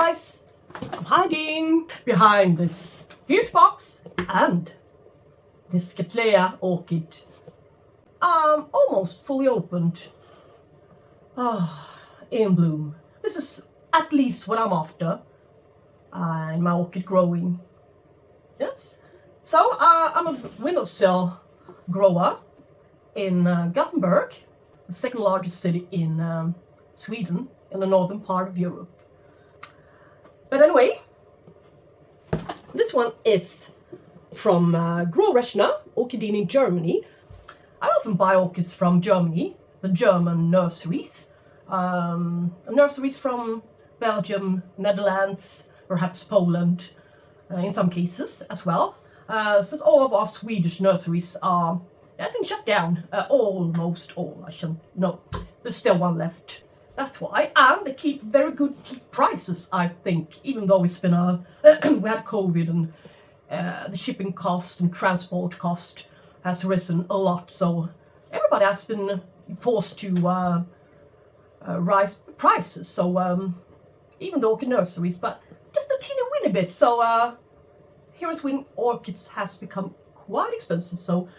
guys, I'm hiding behind this huge box and this Cattleya orchid, almost fully opened, in bloom. This is at least what I'm after in my orchid growing. Yes, so I'm a windowsill grower in Gothenburg, the second largest city in Sweden, in the northern part of Europe. But anyway, this one is from Schwerter Orchideen in Germany. I often buy orchids from Germany, the German nurseries. Nurseries from Belgium, Netherlands, perhaps Poland, in some cases as well. Since all of our Swedish nurseries are have been shut down, almost all, I shouldn't know. There's still one left. That's why, and they keep very good prices, I think, even though it's been we had COVID and the shipping cost and transport cost has risen a lot, so everybody has been forced to rise prices. So even the orchid nurseries, but just a teeny weeny bit. So here in Sweden, orchids has become quite expensive. So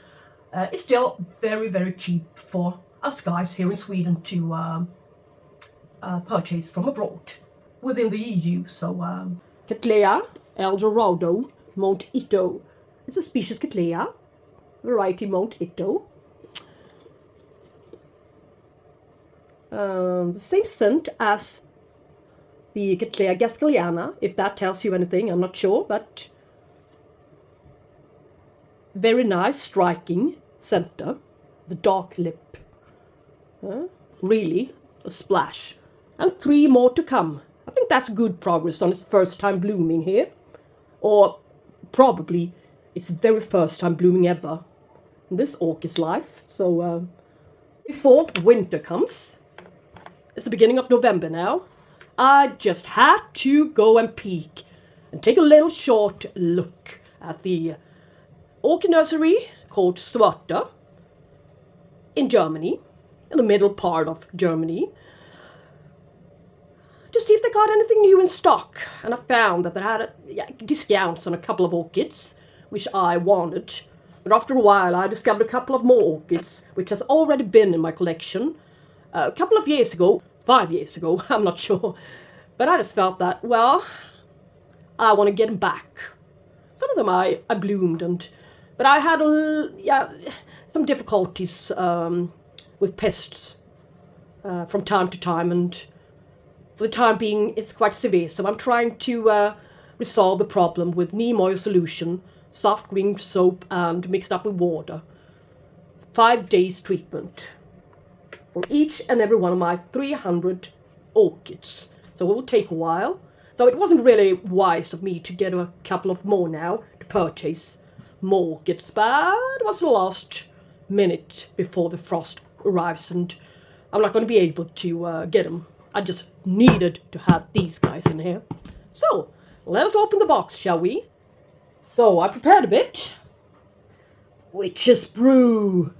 it's still very, very cheap for us guys here in Sweden to purchase from abroad within the EU. So Cattleya Eldorado Mount Ito is a species Cattleya, variety Mount Ito. The same scent as the Cattleya gaskelliana, if that tells you anything, I'm not sure, but very nice, striking center, the dark lip, really a splash, and 3 more to come. I think that's good progress on its first time blooming here, or probably its very first time blooming ever in this orchid's life. So before winter comes, it's the beginning of November now, I just had to go and peek and take a little short look at the orchid nursery called Schwerter in Germany, in the middle part of Germany, to see if they got anything new in stock. And I found that they had discounts on a couple of orchids, which I wanted. But after a while, I discovered a couple of more orchids, which has already been in my collection a couple of years ago, 5 years ago, I'm not sure. But I just felt that, well, I want to get them back. Some of them I bloomed, but I had some difficulties with pests from time to time, and for the time being it's quite severe. So I'm trying to resolve the problem with neem oil solution, soft green soap, and mixed up with water. 5 days treatment for each and every one of my 300 orchids. So it will take a while. So it wasn't really wise of me to get a couple of more now to purchase more orchids, but it was the last minute before the frost arrives, and I'm not going to be able to get them. I just needed to have these guys in here. So let us open the box, shall we? So I prepared a bit. Witch's brew.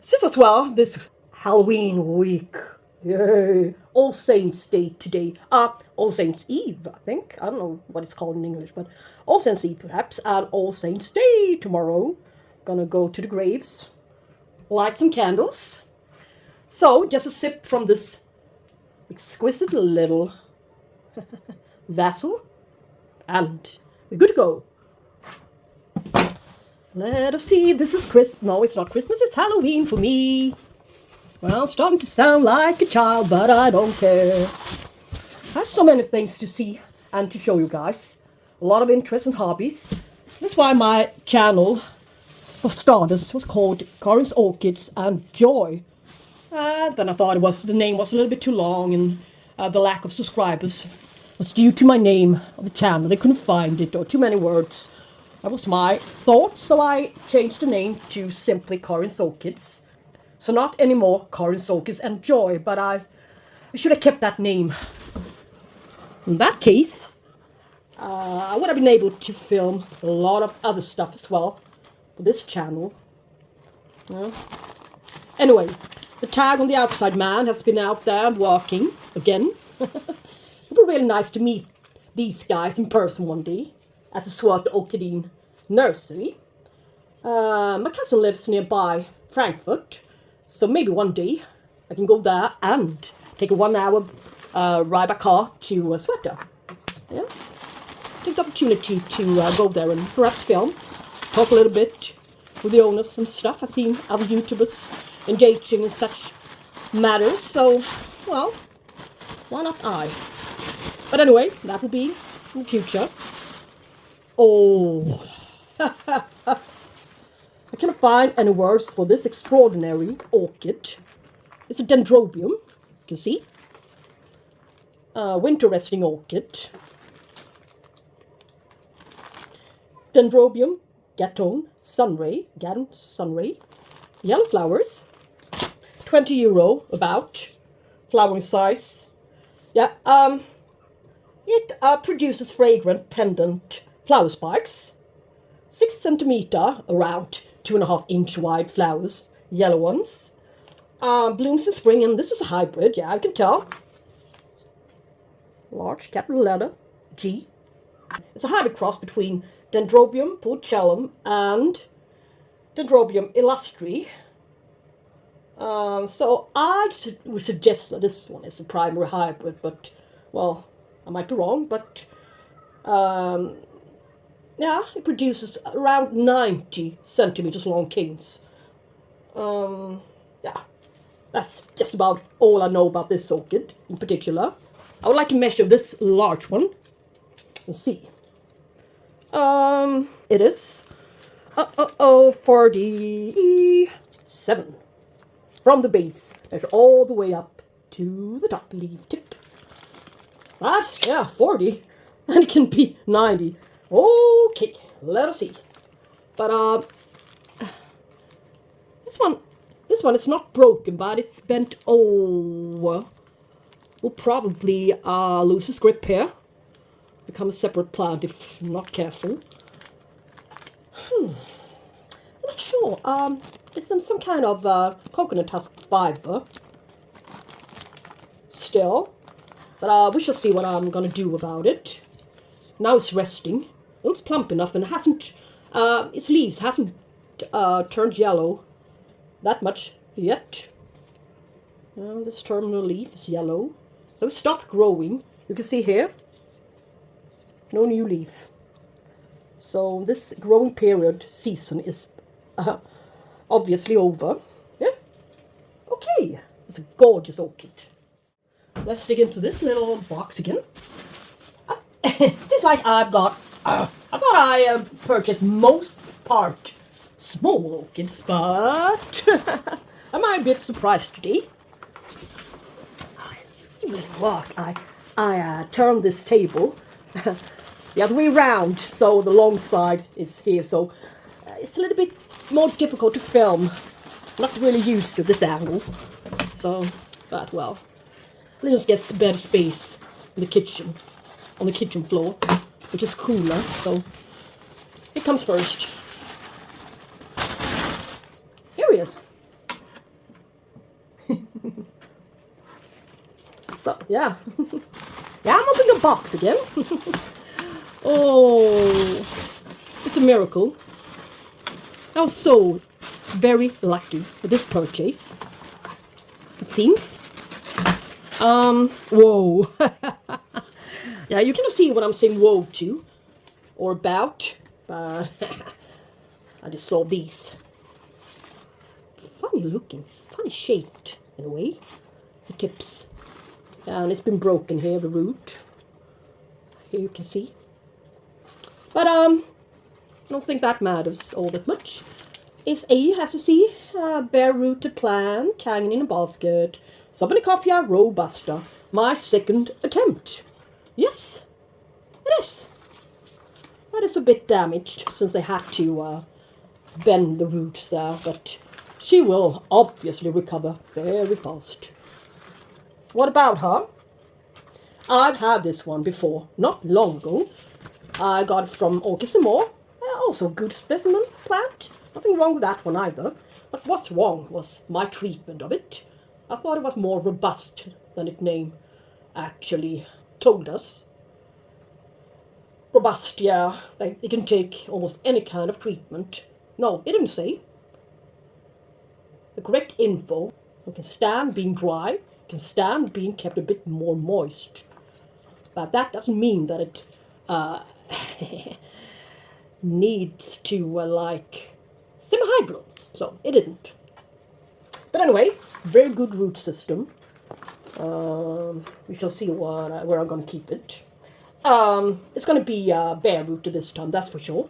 Since as well this Halloween week. Yay! All Saints Day today. All Saints Eve, I think. I don't know what it's called in English, but All Saints Eve perhaps, and All Saints Day tomorrow. Gonna go to the graves, light some candles. So just a sip from this exquisite little vessel, and we're good to go. Let us see if this is Christmas. No, it's not Christmas, it's Halloween for me. Well, I'm starting to sound like a child, but I don't care. I have so many things to see and to show you guys. A lot of interests and hobbies. That's why my channel of starters was called Karin's Orchids and Joy. Then I thought the name was a little bit too long, and the lack of subscribers was due to my name of the channel. They couldn't find it, or too many words. That was my thought, so I changed the name to simply Karin's Orchids. So not anymore Karin's Orchids and Joy, but I should have kept that name. In that case, I would have been able to film a lot of other stuff as well for this channel. Anyway, the tag on the outside man has been out there working again. It would be really nice to meet these guys in person one day at the Swederta Orchideen nursery. My cousin lives nearby Frankfurt, so maybe one day I can go there and take a 1 hour ride by car to Swederta. Yeah, take the opportunity to go there and perhaps film, talk a little bit with the owners and stuff. I've seen other YouTubers engaging in such matters, so, well, why not I? But anyway, that will be in the future. Oh, I cannot find any words for this extraordinary orchid. It's a Dendrobium, you can see. Winter resting orchid. Dendrobium Gatton Sunray, yellow flowers, €20 about, flowering size. Yeah, it produces fragrant pendant flower spikes, 6 centimeter, around 2.5 inch wide flowers, yellow ones. Blooms in spring, and this is a hybrid, yeah, I can tell. Large capital letter G. It's a hybrid cross between Dendrobium porcellum and Dendrobium illustri. So I would suggest that this one is the primary hybrid, but, well, I might be wrong, but yeah, it produces around 90 centimeters long canes. Yeah, that's just about all I know about this orchid in particular. I would like to measure this large one and see. It is 47 from the base, measure all the way up to the top leaf tip. But yeah, 40, and it can be 90. Okay, let us see. But this one is not broken, but it's bent over. Will probably lose its grip here. Become a separate plant if not careful. I'm not sure. It's in some kind of coconut husk fiber. Still. But we shall see what I'm gonna do about it. Now it's resting. It looks plump enough and hasn't, its leaves hasn't turned yellow that much yet. This terminal leaf is yellow. So it stopped growing. You can see here, no new leaf. So this growing period season is obviously over. Yeah. Okay. It's a gorgeous orchid. Let's dig into this little box again. Seems like I thought I purchased most part small orchids, but am I a bit surprised today? It doesn't really work. I turned this table the other way around, so the long side is here, so it's a little bit more difficult to film. I'm not really used to this angle, so, but well, let's get better space in the kitchen, on the kitchen floor, which is cooler, so it comes first. Here he is. So, yeah. Yeah, I'm opening the box again. Oh, it's a miracle. I was so very lucky with this purchase, it seems. Whoa. Yeah, you cannot see what I'm saying whoa to or about, but I just saw these. Funny looking, funny shaped in a way, the tips. And it's been broken here, the root. Here you can see. But I don't think that matters all that much. It's a, as you see, bare-rooted plant hanging in a basket. Sobennikoffia Robusta. My second attempt. Yes, it is. That is a bit damaged since they had to bend the roots there, but she will obviously recover very fast. What about her? I've had this one before, not long ago. I got it from Orchids and More. Also a good specimen plant. Nothing wrong with that one either. But what's wrong was my treatment of it. I thought it was more robust than its name. actually told us. Robusta, they can take almost any kind of treatment. No, it didn't say. The correct info. It can stand being dry, it can stand being kept a bit more moist. But that doesn't mean that it needs to like semi-hydro. So it didn't. But anyway, very good root system. We shall see where I'm going to keep it. It's going to be bare rooted this time, that's for sure.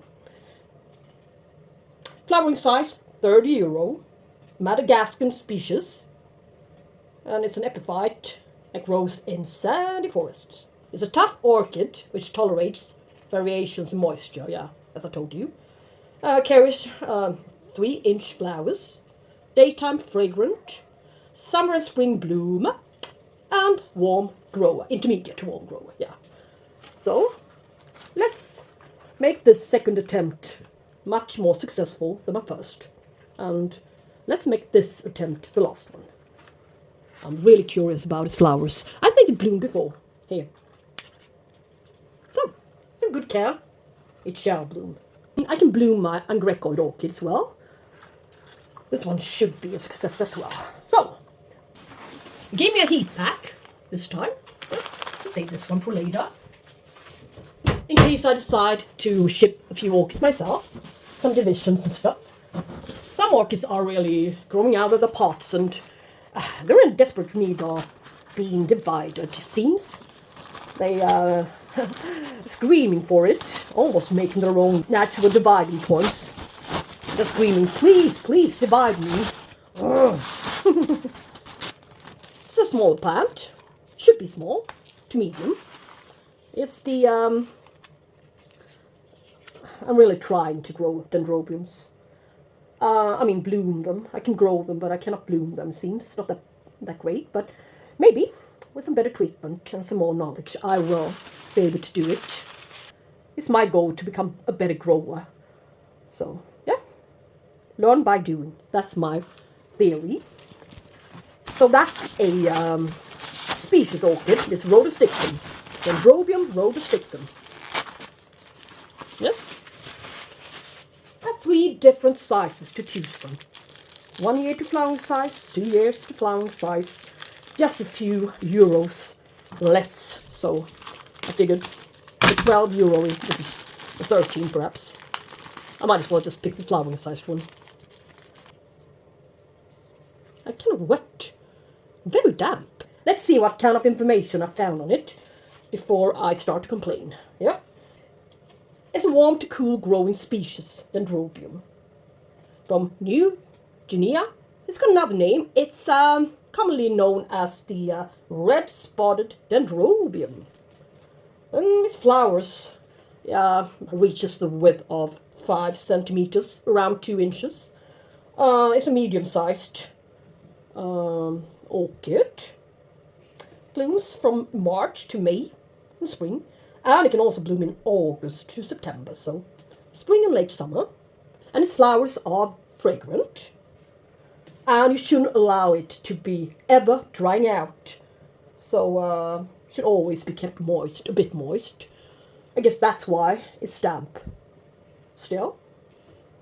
Flowering size, €30. Madagascan species. And it's an epiphyte that grows in sandy forests. It's a tough orchid which tolerates variations in moisture, yeah, as I told you. Carries 3-inch flowers, daytime fragrant, summer and spring bloom, and warm grower, intermediate to warm grower, yeah. So, let's make this second attempt much more successful than my first. And let's make this attempt the last one. I'm really curious about its flowers. I think it bloomed before. Here. So, some good care. It shall bloom. I can bloom my Angraecum orchid as well. This one should be a success as well. So, give me a heat pack this time. I'll save this one for later. In case I decide to ship a few orchids myself. Some divisions and stuff. Some orchids are really growing out of the pots and they're in desperate need of being divided, it seems. They are screaming for it, almost making their own natural dividing points. They're screaming, please, please divide me. It's a small plant. Should be small to medium. It's the... I'm really trying to grow dendrobiums. I mean, bloom them. I can grow them, but I cannot bloom them, seems. Not that great, but maybe with some better treatment and some more knowledge, I will be able to do it. It's my goal to become a better grower. So, yeah. Learn by doing. That's my theory. So that's a species orchid. It's Rhodostictum. Dendrobium Rhodostictum. Yes. 3 different sizes to choose from. 1 year to flowering size, 2 years to flowering size, just a few euros less. So I figured the €12, this is the 13 perhaps. I might as well just pick the flowering sized one. I'm kind of wet, very damp. Let's see what kind of information I found on it before I start to complain. Yeah. It's a warm to cool growing species, Dendrobium. From New Guinea. It's got another name. It's commonly known as the red-spotted Dendrobium. And its flowers reaches the width of 5 centimeters, around 2 inches. It's a medium-sized orchid. Blooms from March to May in spring. And it can also bloom in August to September, so spring and late summer. And its flowers are fragrant. And you shouldn't allow it to be ever drying out. So should always be kept moist, a bit moist. I guess that's why it's damp still.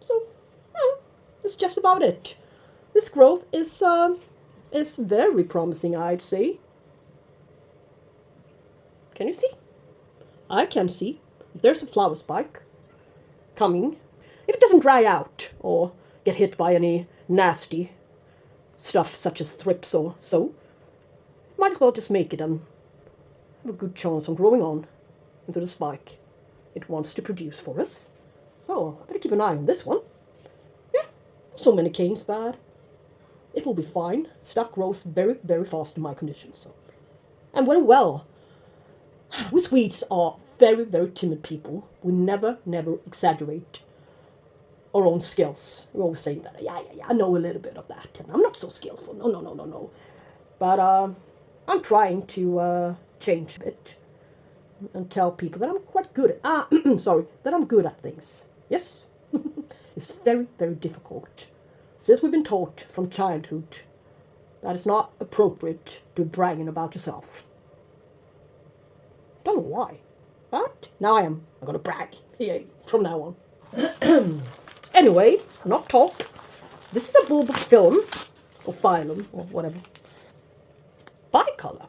So, yeah, that's just about it. This growth is very promising, I'd say. Can you see? I can see. There's a flower spike coming. If it doesn't dry out or get hit by any nasty stuff such as thrips or so, might as well just make it and have a good chance on growing on into the spike it wants to produce for us. So, I better keep an eye on this one. Yeah, so many canes bad. It will be fine. Stuff grows very, very fast in my conditions. So. And very well. We Swedes are very, very timid people. We never exaggerate our own skills. We always say that, yeah, I know a little bit of that, and I'm not so skillful. No. But I'm trying to change a bit and tell people that I'm quite good at, that I'm good at things. Yes, it's very, very difficult. Since we've been taught from childhood that it's not appropriate to be bragging about yourself. Don't know why. But now I'm gonna brag. Yay, from now on. Anyway, enough talk. This is a Bulbophyllum, or phylum, or whatever. Bicolor.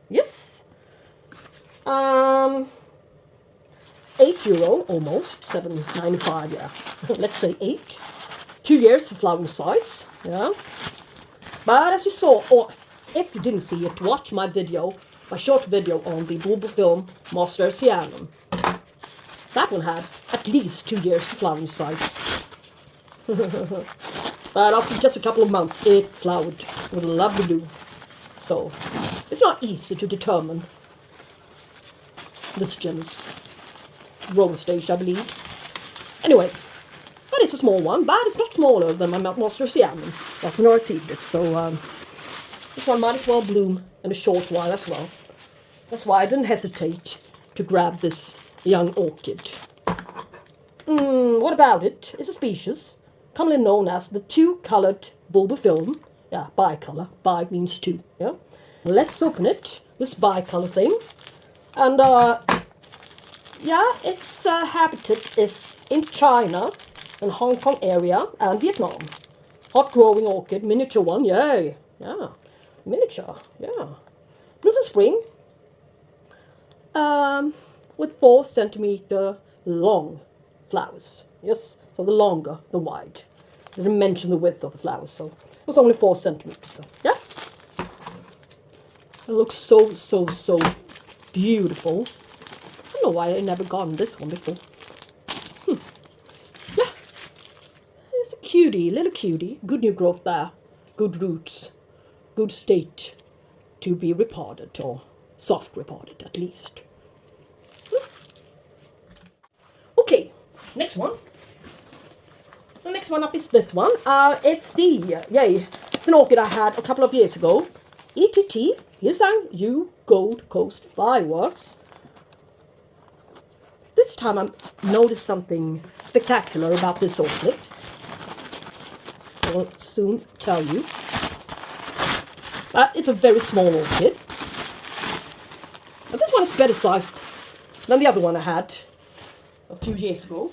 Yes. €8 almost. $7.95, yeah. Let's say 8. 2 years for flowering size. Yeah. But as you saw, or if you didn't see it, watch my video, my short video on the Bulbophyllum Hsiang. That one had at least 2 years for flowering size. But after just a couple of months, it flowered with a lovely blue. So, it's not easy to determine this genus. Growing stage, I believe. Anyway, but it's a small one, but it's not smaller than my Hsiang. That's when I received it, so this one might as well bloom in a short while as well. That's why I didn't hesitate to grab this young orchid. What about it? It's a species commonly known as the two-colored Bulbophyllum. Yeah, bicolor. Bi means two. Yeah. Let's open it. This bicolor thing. And yeah, its habitat is in China and Hong Kong area and Vietnam. Hot growing orchid, miniature one. Yay. Yeah. Miniature. Yeah. Blooms in spring. With 4 centimeter long flowers. Yes, so the longer, the wide. I didn't mention the width of the flowers, so it was only 4 centimeters. So, yeah. It looks so beautiful. I don't know why I never gotten this one before. Yeah. It's a cutie, little cutie. Good new growth there. Good roots. Good state to be repotted, or soft repotted at least. Okay, next one. The next one up is this one. It's it's an orchid I had a couple of years ago. ETT, Hsiang Gold Coast Fireworks. This time I noticed something spectacular about this orchid. I'll soon tell you. It's a very small orchid. But this one is better sized than the other one I had a few years ago,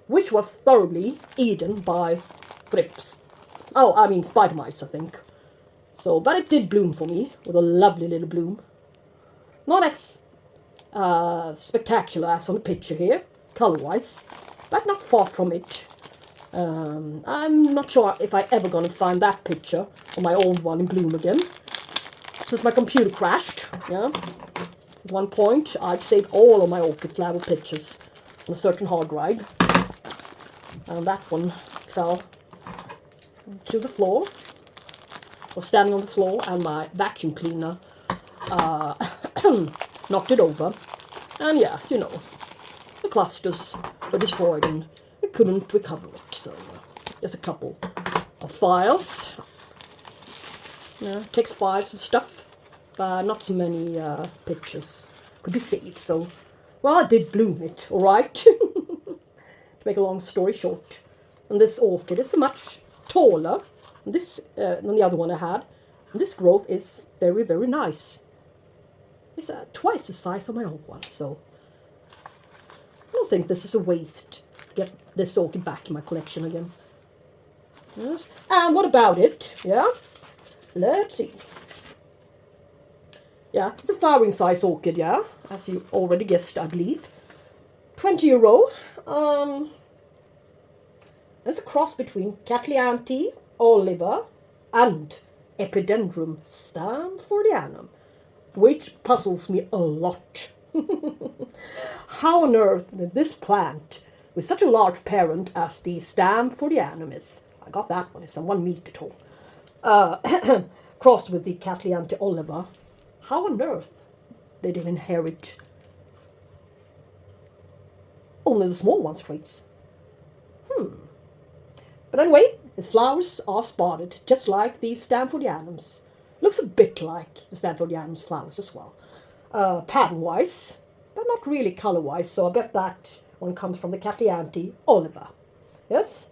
which was thoroughly eaten by thrips. Oh, I mean spider mites, I think. So, but it did bloom for me with a lovely little bloom. Not as spectacular as on the picture here, color-wise, but not far from it. I'm not sure if I ever gonna find that picture of my old one in bloom again, since my computer crashed. Yeah. At one point, I'd saved all of my orchid flower pictures on a certain hard drive, and that one fell to the floor. I was standing on the floor, and my vacuum cleaner knocked it over, and yeah, you know, the clusters were destroyed and we couldn't recover it. So there's a couple of files, text files and stuff, but not so many pictures could be saved. So, well, I did bloom it, all right. To make a long story short, and this orchid is much taller than the other one I had. And this growth is very, very nice. It's twice the size of my old one, so I don't think this is a waste to get this orchid back in my collection again. Yes. And what about it? Yeah, let's see. Yeah, it's a flowering size orchid, yeah, as you already guessed, I believe. €20. It's a cross between Cattleya oliva and Epidendrum Stamfordianum, which puzzles me a lot. How on earth did this plant, with such a large parent as the Stamfordianum is, I got that one, it's a 1 meter tall, crossed with the Cattleya oliva, how on earth did it inherit only the small one's traits? But anyway, its flowers are spotted, just like the Stamfordianum's. Looks a bit like the Stamfordianum's flowers as well, pattern-wise, but not really color-wise, so I bet that one comes from the Cattleya oliva. Yes?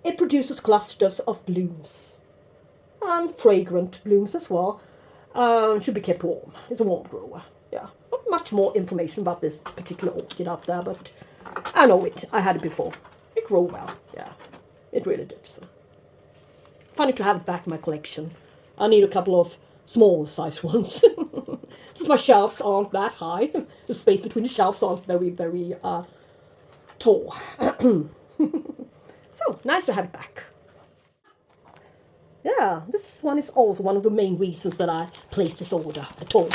It produces clusters of blooms, and fragrant blooms as well. Should be kept warm. It's a warm grower. Yeah. Not much more information about this particular orchid out there, but I know it. I had it before. It grew well. Yeah. It really did. So funny to have it back in my collection. I need a couple of small size ones. Since my shelves aren't that high. The space between the shelves aren't very, very tall. So, nice to have it back. Yeah, this one is also one of the main reasons that I placed this order at all.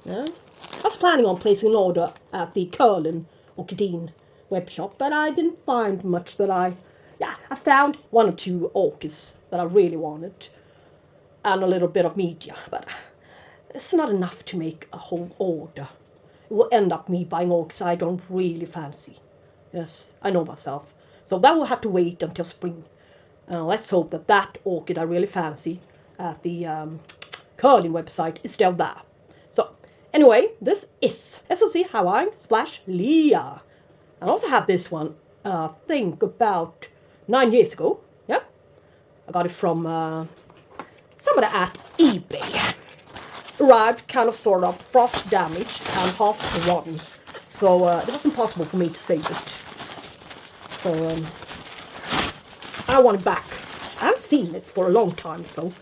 Yeah. I was planning on placing an order at the Sweden Orchideen web shop, but I didn't find much that I found 1 or 2 orchids that I really wanted, and a little bit of media, but it's not enough to make a whole order. It will end up me buying orchids I don't really fancy. Yes, I know myself. So that will have to wait until spring. Let's hope that that orchid I really fancy at the curling website is still there. So, anyway, this is SOC Hawaiin Splash Leah. I also have this one, I think about 9 years ago. Yeah, I got it from somebody at eBay. Arrived kind of sort of frost damaged and half rotten. So it wasn't possible for me to save it. So I want it back. I haven't seen it for a long time, so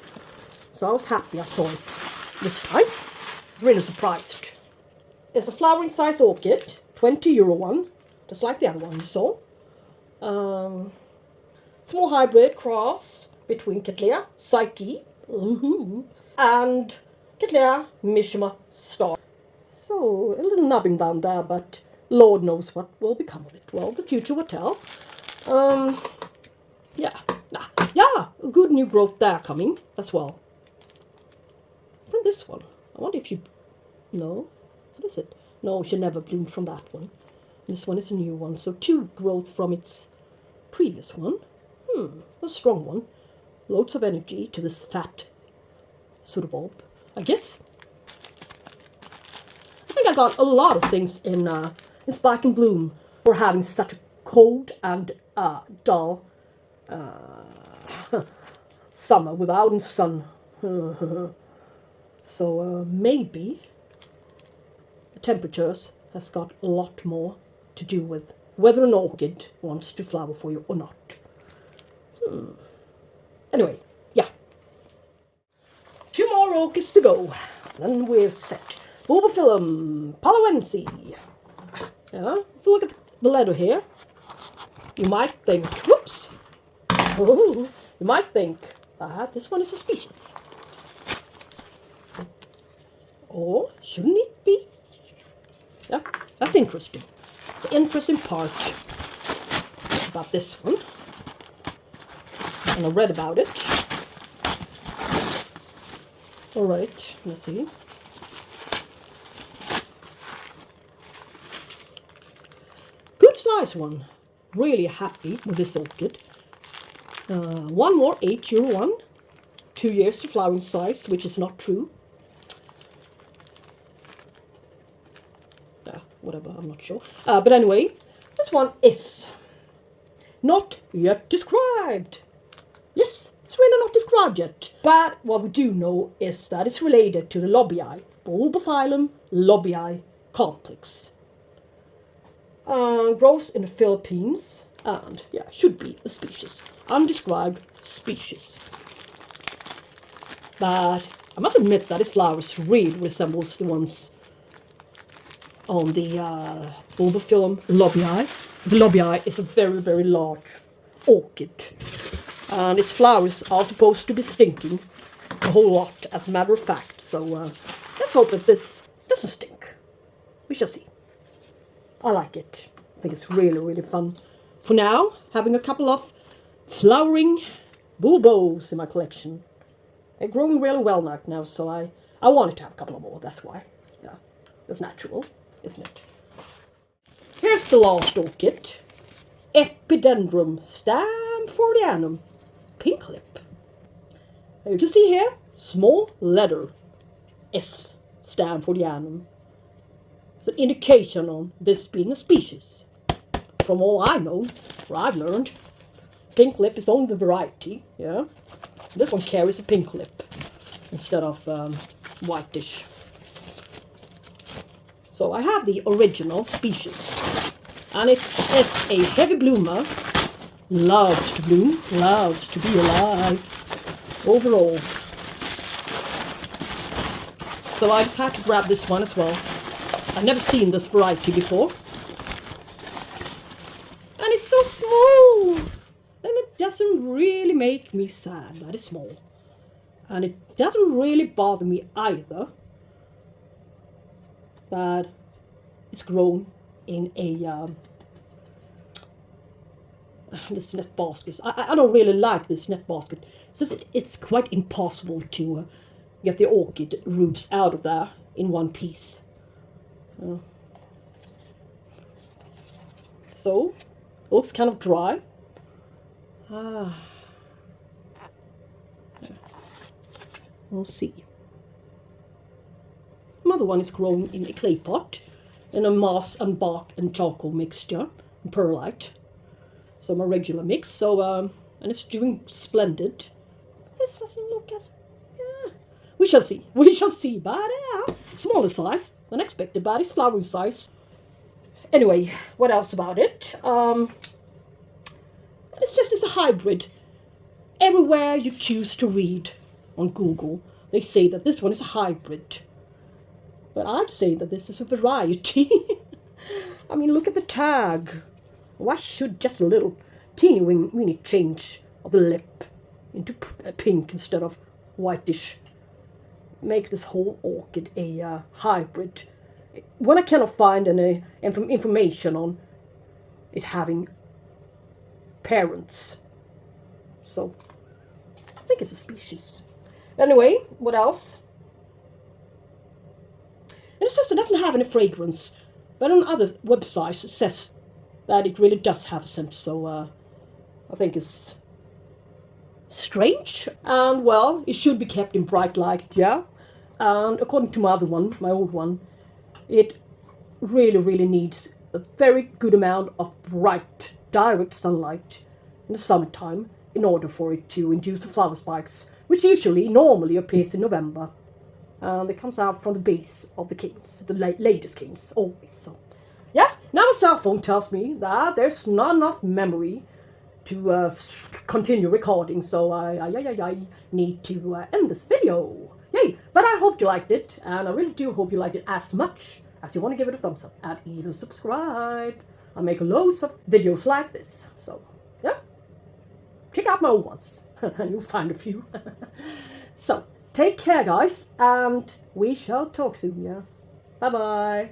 I was happy I saw it this time. Really surprised. It's a flowering size orchid, €20 one, just like the other one you saw. Small hybrid cross between Cattleya Psyche and Cattleya Mishima Star. So a little nubbing down there, but Lord knows what will become of it. Well, the future will tell. Yeah, a good new growth there coming as well. And this one, I wonder if no, what is it? No, she never bloomed from that one. This one is a new one, so 2 growth from its previous one. A strong one. Loads of energy to this fat pseudobulb, I guess. I think I got a lot of things in Spike and Bloom for having such a cold and dull summer without any sun. So maybe the temperatures has got a lot more to do with whether an orchid wants to flower for you or not. Anyway, yeah. 2 more orchids to go. Then we're set. Bulbophyllum, Palawanense. Yeah, if you look at the letter here, you might think, whoops. Oh, you might think that this one is suspicious. Or shouldn't it be? Yeah, that's interesting. It's an interesting part about this one. And I read about it. Alright, let's see. Good size one. Really happy with this orchid. One more €8 one. 2 years to flowering size, which is not true. Whatever, I'm not sure. But anyway, this one is not yet described. Yes, it's really not described yet. But what we do know is that it's related to the Lobbii, Bulbophyllum Lobbii complex. Grows in the Philippines, and yeah, should be a species. Undescribed species. But I must admit that its flowers really resembles the ones on the Bulbophyllum Lobbii. The Lobbii is a very, very large orchid. And its flowers are supposed to be stinking a whole lot, as a matter of fact. So let's hope that this doesn't stink. We shall see. I like it. I think it's really, really fun. For now, having a couple of flowering bulbos in my collection. They're growing really well now, so I wanted to have a couple of more, that's why. Yeah, it's natural, isn't it? Here's the last orchid. Epidendrum Stamfordianum. Pink lip. You can see here, small letter S, Stamfordianum. It's an indication on this being a species. From all I know, or I've learned, pink lip is only the variety, yeah. This one carries a pink lip. instead of whitish. So I have the original species, and it's a heavy bloomer, loves to bloom, loves to be alive overall. So I just had to grab this one as well. I've never seen this variety before. And it's so small, and it doesn't really make me sad that it's small. And it doesn't really bother me either that it's grown in a this net basket. I don't really like this net basket, since it's quite impossible to get the orchid roots out of there in one piece. So, looks kind of dry. We'll see. Another one is grown in a clay pot, in a moss and bark and charcoal mixture, and perlite. So my regular mix. So and it's doing splendid. This doesn't look as we shall see. We shall see. But smaller size than expected, but it's flowering size. Anyway, what else about it? It's a hybrid. Everywhere you choose to read on Google, they say that this one is a hybrid. But I'd say that this is a variety. I mean, look at the tag. Why should just a little teeny weeny change of the lip into pink instead of whitish make this whole orchid a hybrid? When I cannot find any information on it having parents. So, I think it's a species. Anyway, what else? And it says it doesn't have any fragrance, but on other websites it says that it really does have a scent, so I think it's strange. And well, it should be kept in bright light, yeah. And according to my other one, my old one, it really needs a very good amount of bright, direct sunlight in the summertime in order for it to induce the flower spikes, which normally appears in November. And it comes out from the base of the canes, the latest canes, always. So, yeah, now my cell phone tells me that there's not enough memory to continue recording, so I need to end this video. Yay! But I hope you liked it, and I really do hope you liked it as much as you want to give it a thumbs up and even subscribe. I make loads of videos like this, so yeah, check out my old ones and you'll find a few. So take care, guys, and we shall talk soon. Yeah, bye bye.